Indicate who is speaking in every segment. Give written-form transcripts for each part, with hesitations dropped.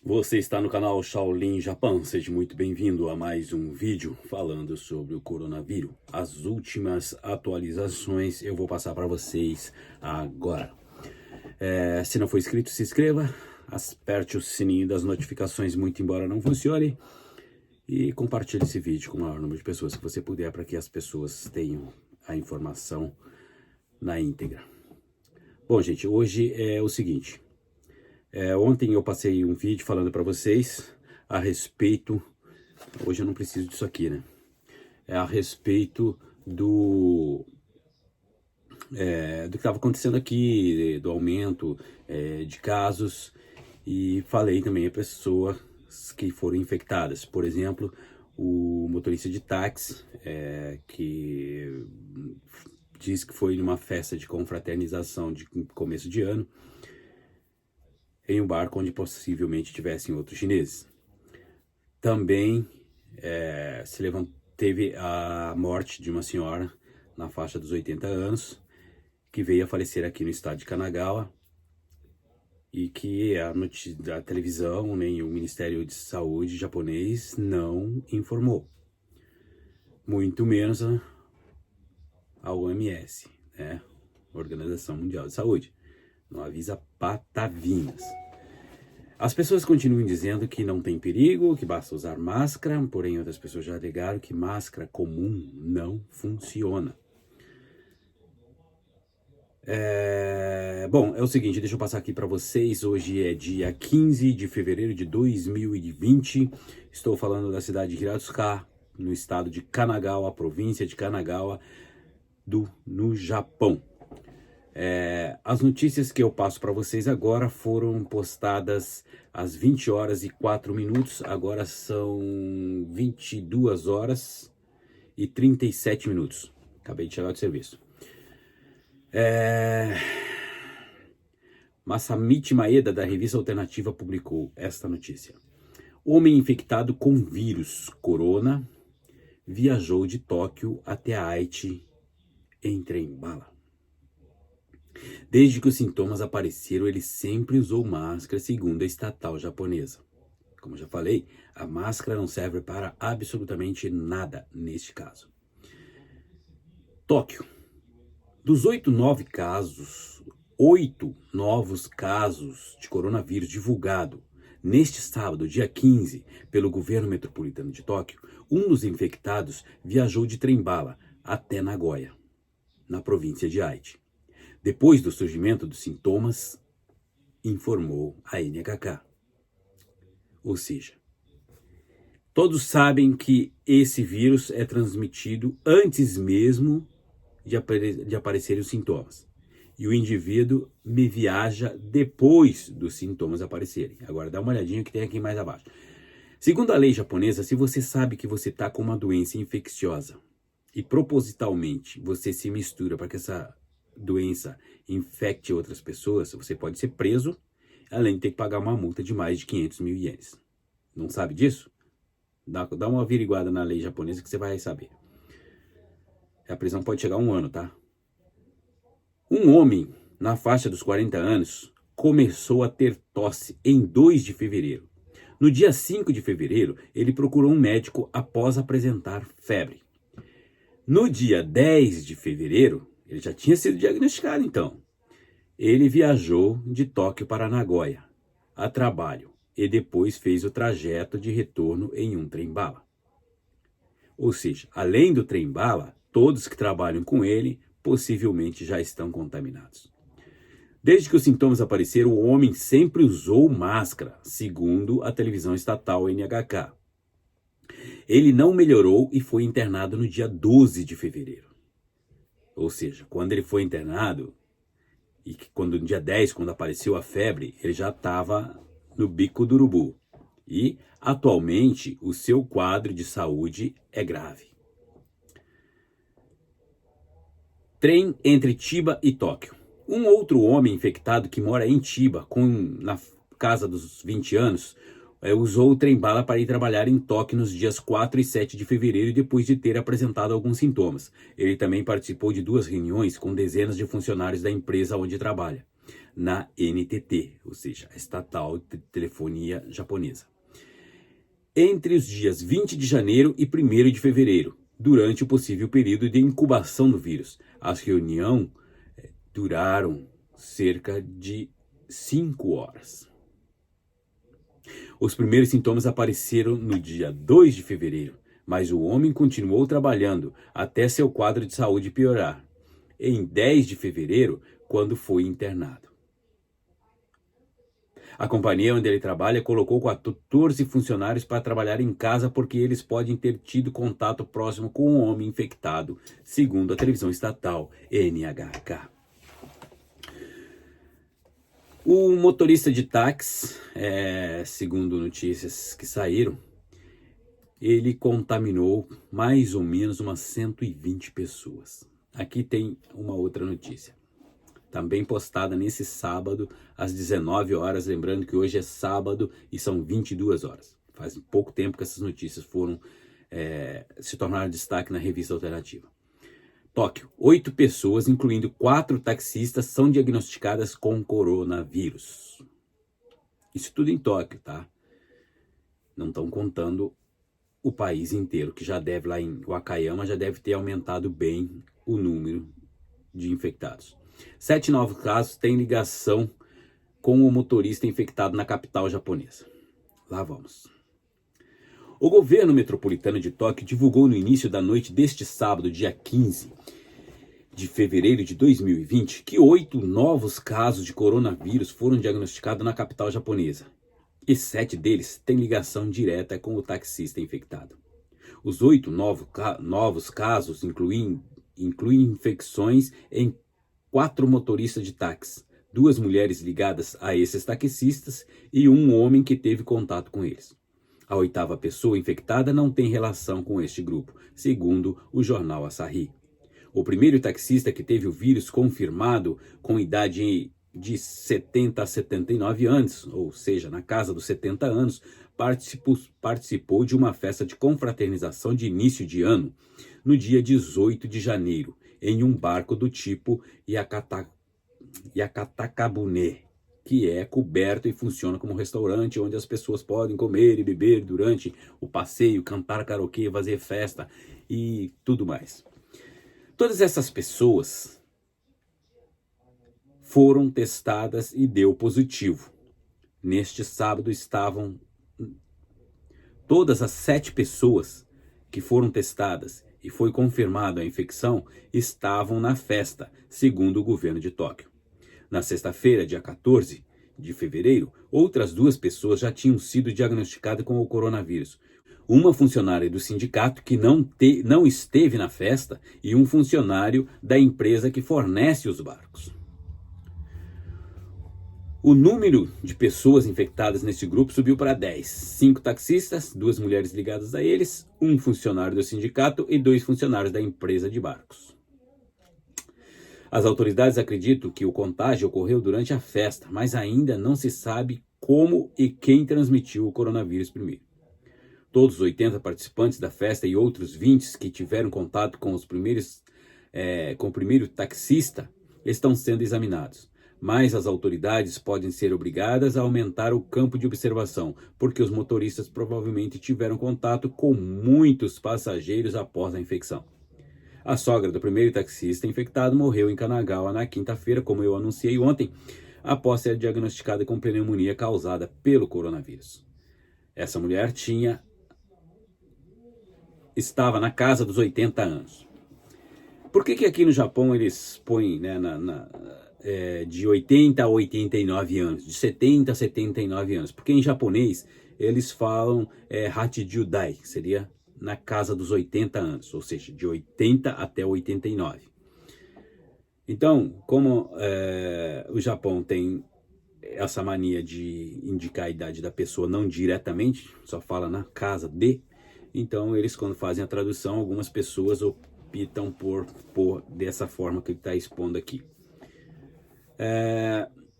Speaker 1: Você está no canal Shaolin Japão, seja muito bem-vindo a mais um vídeo falando sobre o coronavírus. As últimas atualizações eu vou passar para vocês agora. Se não for inscrito, se inscreva, aperte o sininho das notificações, muito embora não funcione, e compartilhe esse vídeo com o maior número de pessoas que você puder, para que as pessoas tenham a informação na íntegra. Bom, gente, hoje é o seguinte... Ontem eu passei um vídeo falando para vocês a respeito, hoje eu não preciso disso aqui, né? A respeito do que estava acontecendo aqui, do aumento de casos, e falei também a pessoas que foram infectadas. Por exemplo, o motorista de táxi, que diz que foi numa festa de confraternização de começo de ano, em um barco onde possivelmente tivessem outros chineses. Também teve a morte de uma senhora na faixa dos 80 anos, que veio a falecer aqui no estado de Kanagawa, e que a televisão nem o Ministério de Saúde japonês não informou. Muito menos a OMS, né? Organização Mundial de Saúde. Não avisa patavinhas. As pessoas continuam dizendo que não tem perigo, que basta usar máscara, porém outras pessoas já alegaram que máscara comum não funciona. Bom, é o seguinte, deixa eu passar aqui para vocês. Hoje é dia 15 de fevereiro de 2020. Estou falando da cidade de Hiratsuka, no estado de Kanagawa, província de Kanagawa, no Japão. As notícias que eu passo para vocês agora foram postadas às 20 horas e 4 minutos, agora são 22 horas e 37 minutos. Acabei de chegar do serviço. Masamichi Maeda, da revista Alternativa, publicou esta notícia. Homem infectado com vírus corona viajou de Tóquio até Haiti em trem-bala. Desde que os sintomas apareceram, ele sempre usou máscara, segundo a estatal japonesa. Como já falei, a máscara não serve para absolutamente nada neste caso. Tóquio. Dos 8 novos casos de coronavírus divulgado neste sábado, dia 15, pelo governo metropolitano de Tóquio, um dos infectados viajou de trem-bala até Nagoya, na província de Haiti. Depois do surgimento dos sintomas, informou a NHK. Ou seja, todos sabem que esse vírus é transmitido antes mesmo de aparecerem os sintomas. E o indivíduo viaja depois dos sintomas aparecerem. Agora dá uma olhadinha que tem aqui mais abaixo. Segundo a lei japonesa, se você sabe que você está com uma doença infecciosa e propositalmente você se mistura para que essa doença infecte outras pessoas, você pode ser preso, além de ter que pagar uma multa de mais de 500 mil ienes. Não sabe disso? Dá uma averiguada na lei japonesa que você vai saber. A prisão pode chegar a 1 ano, tá? Um homem na faixa dos 40 anos começou a ter tosse em 2 de fevereiro. No dia 5 de fevereiro, ele procurou um médico após apresentar febre. No dia 10 de fevereiro, ele já tinha sido diagnosticado, então. Ele viajou de Tóquio para Nagoya, a trabalho, e depois fez o trajeto de retorno em um trem-bala. Ou seja, além do trem-bala, todos que trabalham com ele possivelmente já estão contaminados. Desde que os sintomas apareceram, o homem sempre usou máscara, segundo a televisão estatal NHK. Ele não melhorou e foi internado no dia 12 de fevereiro. Ou seja, quando ele foi internado, e no dia 10, quando apareceu a febre, ele já estava no bico do urubu. E, atualmente, o seu quadro de saúde é grave. Trem entre Chiba e Tóquio. Um outro homem infectado que mora em Chiba, na casa dos 20 anos, usou o trem-bala para ir trabalhar em Tóquio nos dias 4 e 7 de fevereiro, depois de ter apresentado alguns sintomas. Ele também participou de 2 reuniões com dezenas de funcionários da empresa onde trabalha. na NTT, ou seja, a estatal de telefonia japonesa, entre os dias 20 de janeiro e 1º de fevereiro, durante o possível período de incubação do vírus. As reuniões duraram cerca de 5 horas. Os primeiros sintomas apareceram no dia 2 de fevereiro, mas o homem continuou trabalhando até seu quadro de saúde piorar, em 10 de fevereiro, quando foi internado. A companhia onde ele trabalha colocou 14 funcionários para trabalhar em casa porque eles podem ter tido contato próximo com um homem infectado, segundo a televisão estatal NHK. O motorista de táxi, segundo notícias que saíram, ele contaminou mais ou menos umas 120 pessoas. Aqui tem uma outra notícia, também postada nesse sábado, às 19 horas, lembrando que hoje é sábado e são 22 horas. Faz pouco tempo que essas notícias se tornaram destaque na revista Alternativa. Tóquio, 8 pessoas, incluindo 4 taxistas, são diagnosticadas com coronavírus. Isso tudo em Tóquio, tá? Não estão contando o país inteiro, que já deve, lá em Wakayama, já deve ter aumentado bem o número de infectados. 7 novos casos têm ligação com o motorista infectado na capital japonesa. Lá vamos. O governo metropolitano de Tóquio divulgou no início da noite deste sábado, dia 15 de fevereiro de 2020, que 8 novos casos de coronavírus foram diagnosticados na capital japonesa. E 7 deles têm ligação direta com o taxista infectado. Os 8 novos casos incluem infecções em 4 motoristas de táxi, 2 mulheres ligadas a esses taxistas e um homem que teve contato com eles. A 8ª pessoa infectada não tem relação com este grupo, segundo o jornal Asahi. O primeiro taxista que teve o vírus confirmado, com idade de 70 a 79 anos, ou seja, na casa dos 70 anos, participou de uma festa de confraternização de início de ano, no dia 18 de janeiro, em um barco do tipo Yakatakabune, que é coberto e funciona como restaurante onde as pessoas podem comer e beber durante o passeio, cantar karaokê, fazer festa e tudo mais. Todas essas pessoas foram testadas e deu positivo. Neste sábado estavam todas as 7 pessoas que foram testadas e foi confirmada a infecção estavam na festa, segundo o governo de Tóquio. Na sexta-feira, dia 14 de fevereiro, outras 2 pessoas já tinham sido diagnosticadas com o coronavírus. Uma funcionária do sindicato que não esteve na festa e um funcionário da empresa que fornece os barcos. O número de pessoas infectadas neste grupo subiu para 10. 5 taxistas, 2 mulheres ligadas a eles, um funcionário do sindicato e 2 funcionários da empresa de barcos. As autoridades acreditam que o contágio ocorreu durante a festa, mas ainda não se sabe como e quem transmitiu o coronavírus primeiro. Todos os 80 participantes da festa e outros 20 que tiveram contato com o primeiro taxista estão sendo examinados. Mas as autoridades podem ser obrigadas a aumentar o campo de observação, porque os motoristas provavelmente tiveram contato com muitos passageiros após a infecção. A sogra do primeiro taxista infectado morreu em Kanagawa na quinta-feira, como eu anunciei ontem, após ser diagnosticada com pneumonia causada pelo coronavírus. Essa mulher estava na casa dos 80 anos. Por que aqui no Japão eles põem de 80 a 89 anos, de 70 a 79 anos? Porque em japonês eles falam Hachijudai, que seria na casa dos 80 anos, ou seja, de 80 até 89. Então, como o Japão tem essa mania de indicar a idade da pessoa não diretamente, só fala na casa de, então eles, quando fazem a tradução, algumas pessoas optam por dessa forma que ele está expondo aqui.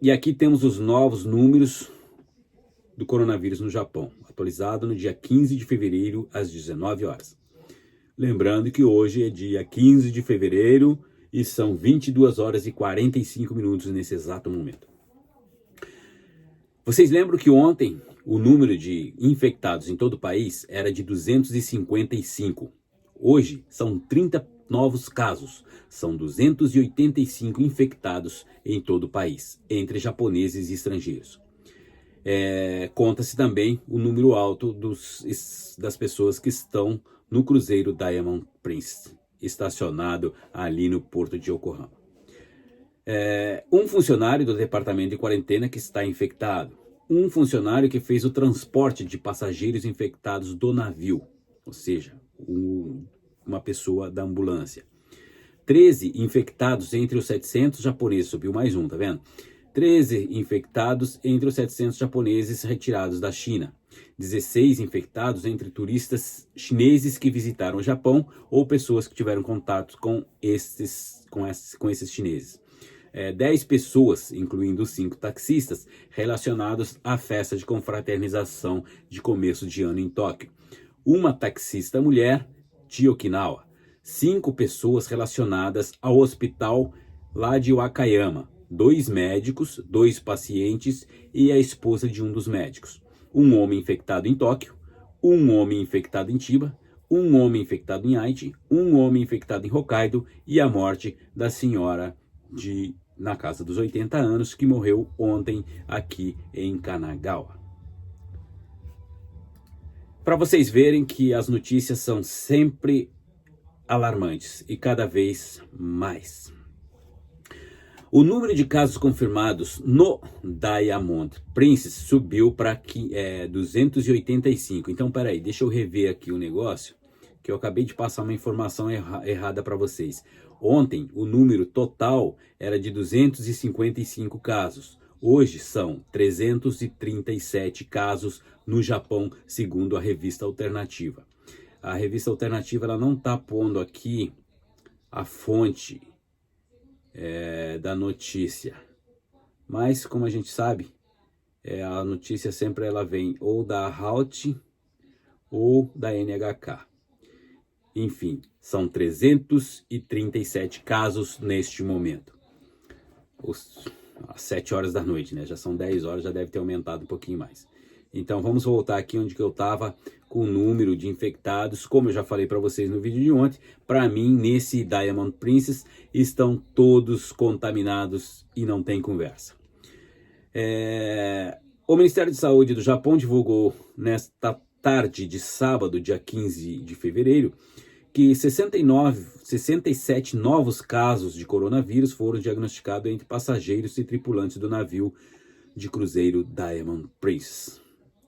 Speaker 1: E aqui temos os novos números do coronavírus no Japão, atualizado no dia 15 de fevereiro, às 19 horas. Lembrando que hoje é dia 15 de fevereiro e são 22 horas e 45 minutos nesse exato momento. Vocês lembram que ontem o número de infectados em todo o país era de 255. Hoje são 30 novos casos. São 285 infectados em todo o país, entre japoneses e estrangeiros. Conta-se também o número alto das pessoas que estão no cruzeiro Diamond Princess, estacionado ali no porto de Yokohama. Um funcionário do departamento de quarentena que está infectado. Um funcionário que fez o transporte de passageiros infectados do navio, ou seja, uma pessoa da ambulância. 13 infectados entre os 700 japoneses, subiu mais um, tá vendo? 13 infectados entre os 700 japoneses retirados da China. 16 infectados entre turistas chineses que visitaram o Japão ou pessoas que tiveram contato com esses chineses. 10 pessoas, incluindo 5 taxistas, relacionados à festa de confraternização de começo de ano em Tóquio. Uma taxista mulher de Okinawa. 5 pessoas relacionadas ao hospital lá de Wakayama. 2 médicos, 2 pacientes e a esposa de um dos médicos. Um homem infectado em Tóquio, um homem infectado em Chiba, um homem infectado em Aichi, um homem infectado em Hokkaido e a morte da senhora na casa dos 80 anos, que morreu ontem aqui em Kanagawa. Para vocês verem que as notícias são sempre alarmantes e cada vez mais. O número de casos confirmados no Diamond Princess subiu para 285. Então, peraí, deixa eu rever aqui o negócio, que eu acabei de passar uma informação errada para vocês. Ontem, o número total era de 255 casos. Hoje são 337 casos no Japão, segundo a revista Alternativa. A revista Alternativa ela não está pondo aqui a fonte da notícia. Mas, como a gente sabe, a notícia sempre ela vem ou da HALT ou da NHK. Enfim, são 337 casos neste momento. Às 7 horas da noite, né? Já são 10 horas, já deve ter aumentado um pouquinho mais. Então vamos voltar aqui onde que eu estava com o número de infectados. Como eu já falei para vocês no vídeo de ontem, para mim nesse Diamond Princess estão todos contaminados e não tem conversa. O Ministério de Saúde do Japão divulgou nesta tarde de sábado, dia 15 de fevereiro, que 67 novos casos de coronavírus foram diagnosticados entre passageiros e tripulantes do navio de cruzeiro Diamond Princess,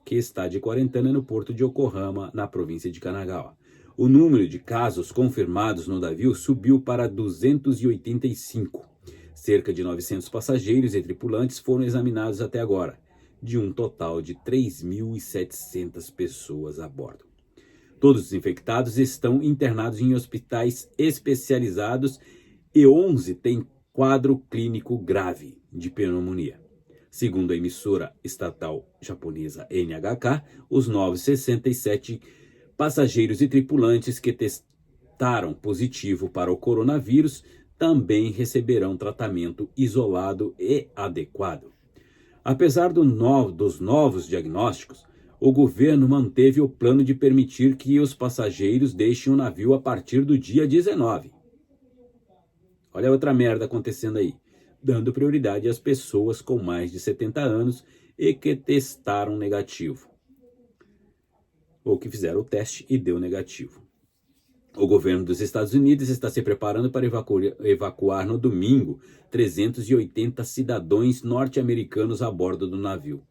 Speaker 1: que está de quarentena no porto de Yokohama, na província de Kanagawa. O número de casos confirmados no navio subiu para 285. Cerca de 900 passageiros e tripulantes foram examinados até agora, de um total de 3.700 pessoas a bordo. Todos os infectados estão internados em hospitais especializados e 11 têm quadro clínico grave de pneumonia. Segundo a emissora estatal japonesa NHK, os novos 67 passageiros e tripulantes que testaram positivo para o coronavírus também receberão tratamento isolado e adequado. Apesar dos novos diagnósticos, o governo manteve o plano de permitir que os passageiros deixem o navio a partir do dia 19. Olha outra merda acontecendo aí. Dando prioridade às pessoas com mais de 70 anos e que testaram negativo. Ou que fizeram o teste e deu negativo. O governo dos Estados Unidos está se preparando para evacuar no domingo 380 cidadãos norte-americanos a bordo do navio,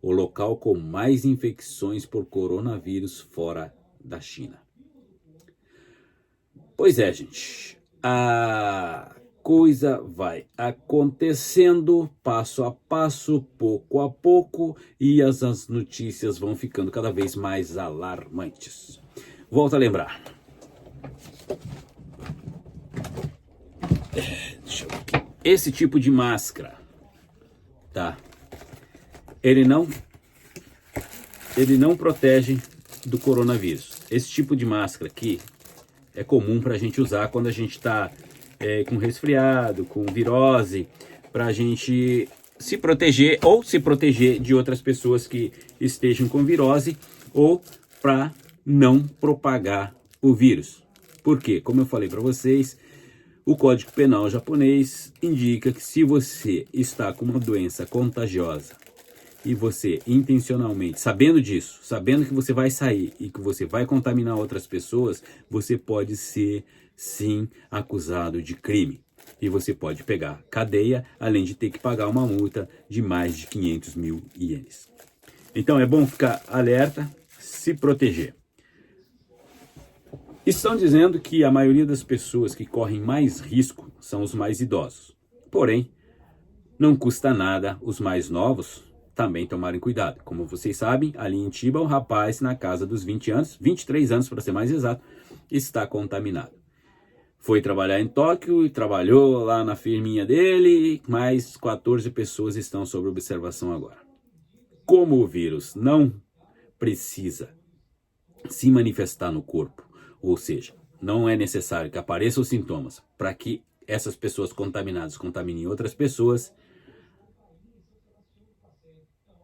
Speaker 1: o local com mais infecções por coronavírus fora da China. Pois é, gente. A coisa vai acontecendo passo a passo, pouco a pouco, e as notícias vão ficando cada vez mais alarmantes. Volto a lembrar. Esse tipo de máscara, tá? Ele não protege do coronavírus. Esse tipo de máscara aqui é comum para a gente usar quando a gente está com resfriado, com virose, para a gente se proteger ou se proteger de outras pessoas que estejam com virose ou para não propagar o vírus. Por quê? Como eu falei para vocês, o Código Penal japonês indica que se você está com uma doença contagiosa e você intencionalmente, sabendo disso, sabendo que você vai sair e que você vai contaminar outras pessoas, você pode ser, sim, acusado de crime. E você pode pegar cadeia, além de ter que pagar uma multa de mais de 500 mil ienes. Então é bom ficar alerta, se proteger. Estão dizendo que a maioria das pessoas que correm mais risco são os mais idosos. Porém, não custa nada os mais novos também tomarem cuidado. Como vocês sabem, ali em Chiba, um rapaz na casa dos 20 anos, 23 anos para ser mais exato, está contaminado. Foi trabalhar em Tóquio e trabalhou lá na firminha dele, mais 14 pessoas estão sob observação agora. Como o vírus não precisa se manifestar no corpo, ou seja, não é necessário que apareçam os sintomas para que essas pessoas contaminadas contaminem outras pessoas,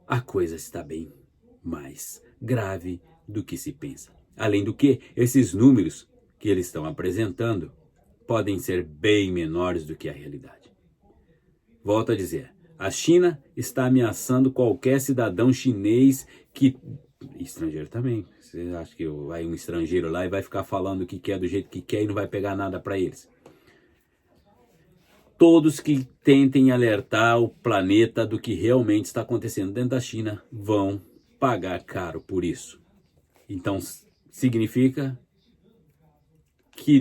Speaker 1: a coisa está bem mais grave do que se pensa. Além do que, esses números que eles estão apresentando podem ser bem menores do que a realidade. Volto a dizer, a China está ameaçando qualquer cidadão chinês que... estrangeiro também. Você acha que vai um estrangeiro lá e vai ficar falando o que quer do jeito que quer e não vai pegar nada para eles? Todos que tentem alertar o planeta do que realmente está acontecendo dentro da China vão pagar caro por isso. Então, significa que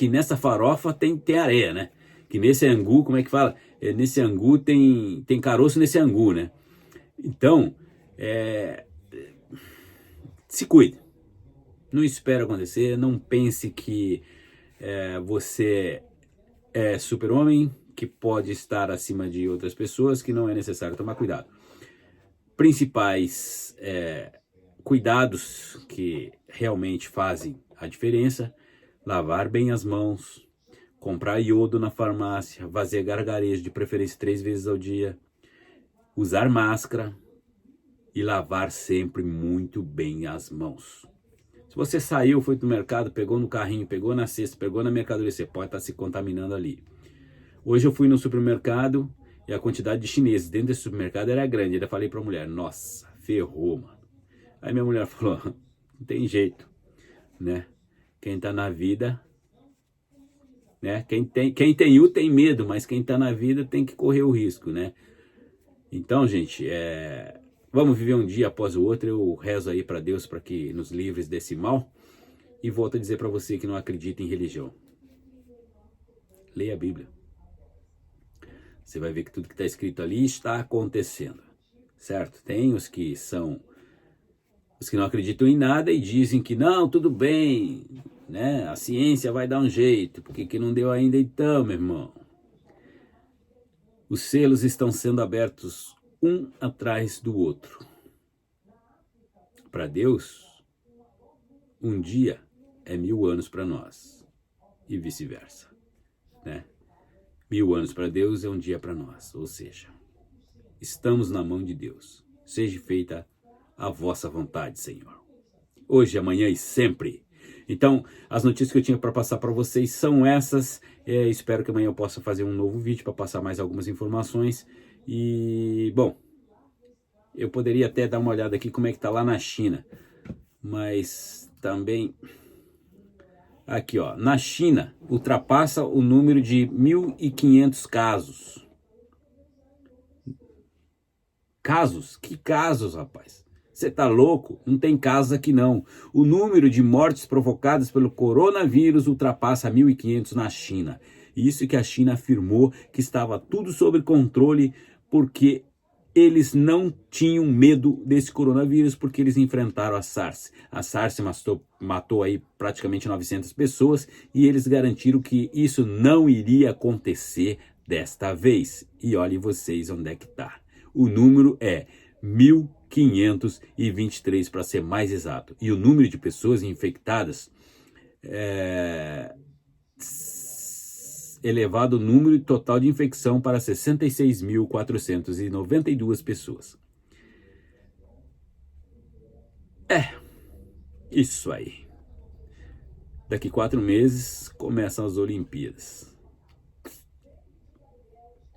Speaker 1: nessa farofa tem areia, né? Que nesse angu, como é que fala? Nesse angu tem caroço nesse angu, né? Então, se cuide. Não espere acontecer, não pense que você é super-homem, que pode estar acima de outras pessoas, que não é necessário tomar cuidado. Principais cuidados que realmente fazem a diferença: lavar bem as mãos, comprar iodo na farmácia, fazer gargarejo de preferência 3 vezes ao dia, usar máscara e lavar sempre muito bem as mãos. Se você saiu, foi pro mercado, pegou no carrinho, pegou na cesta, pegou na mercadoria, você pode estar se contaminando ali. Hoje eu fui no supermercado e a quantidade de chineses dentro desse supermercado era grande. Eu falei para a mulher, nossa, ferrou, mano. Aí minha mulher falou, não tem jeito, né? Quem tá na vida, né? Quem tem U tem medo, mas quem tá na vida tem que correr o risco, né? Então, gente, vamos viver um dia após o outro. Eu rezo aí para Deus para que nos livre desse mal. E volto a dizer para você que não acredita em religião. Leia a Bíblia. Você vai ver que tudo que está escrito ali está acontecendo, certo? Tem os que não acreditam em nada e dizem que não, tudo bem, né? A ciência vai dar um jeito, porque que não deu ainda então, meu irmão? Os selos estão sendo abertos um atrás do outro. Para Deus, um dia é 1000 anos para nós e vice-versa, né? 1000 anos para Deus é um dia para nós, ou seja, estamos na mão de Deus. Seja feita a vossa vontade, Senhor. Hoje, amanhã e sempre. Então, as notícias que eu tinha para passar para vocês são essas. Espero que amanhã eu possa fazer um novo vídeo para passar mais algumas informações. E, bom, eu poderia até dar uma olhada aqui como é que está lá na China. Mas também... Aqui, ó, na China, ultrapassa o número de 1.500 casos. Casos? Que casos, rapaz? Você tá louco? Não tem casos aqui não. O número de mortes provocadas pelo coronavírus ultrapassa 1.500 na China. Isso que a China afirmou que estava tudo sob controle porque eles não tinham medo desse coronavírus porque eles enfrentaram a SARS. A SARS matou aí praticamente 900 pessoas e eles garantiram que isso não iria acontecer desta vez. E olhem vocês onde é que está. O número é 1.523 para ser mais exato. E o número de pessoas infectadas elevado o número total de infecção para 66.492 pessoas. Isso aí. Daqui 4 meses começam as Olimpíadas.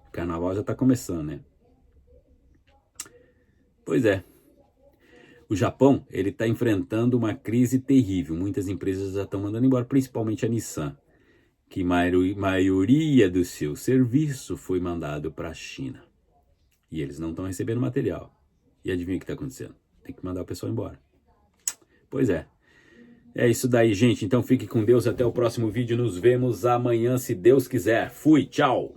Speaker 1: O carnaval já está começando, né? Pois é. O Japão, ele está enfrentando uma crise terrível. Muitas empresas já estão mandando embora, principalmente a Nissan, que maioria do seu serviço foi mandado para a China. E eles não estão recebendo material. E adivinha o que está acontecendo? Tem que mandar o pessoal embora. Pois é. É isso daí, gente. Então fique com Deus. Até o próximo vídeo. Nos vemos amanhã, se Deus quiser. Fui, tchau!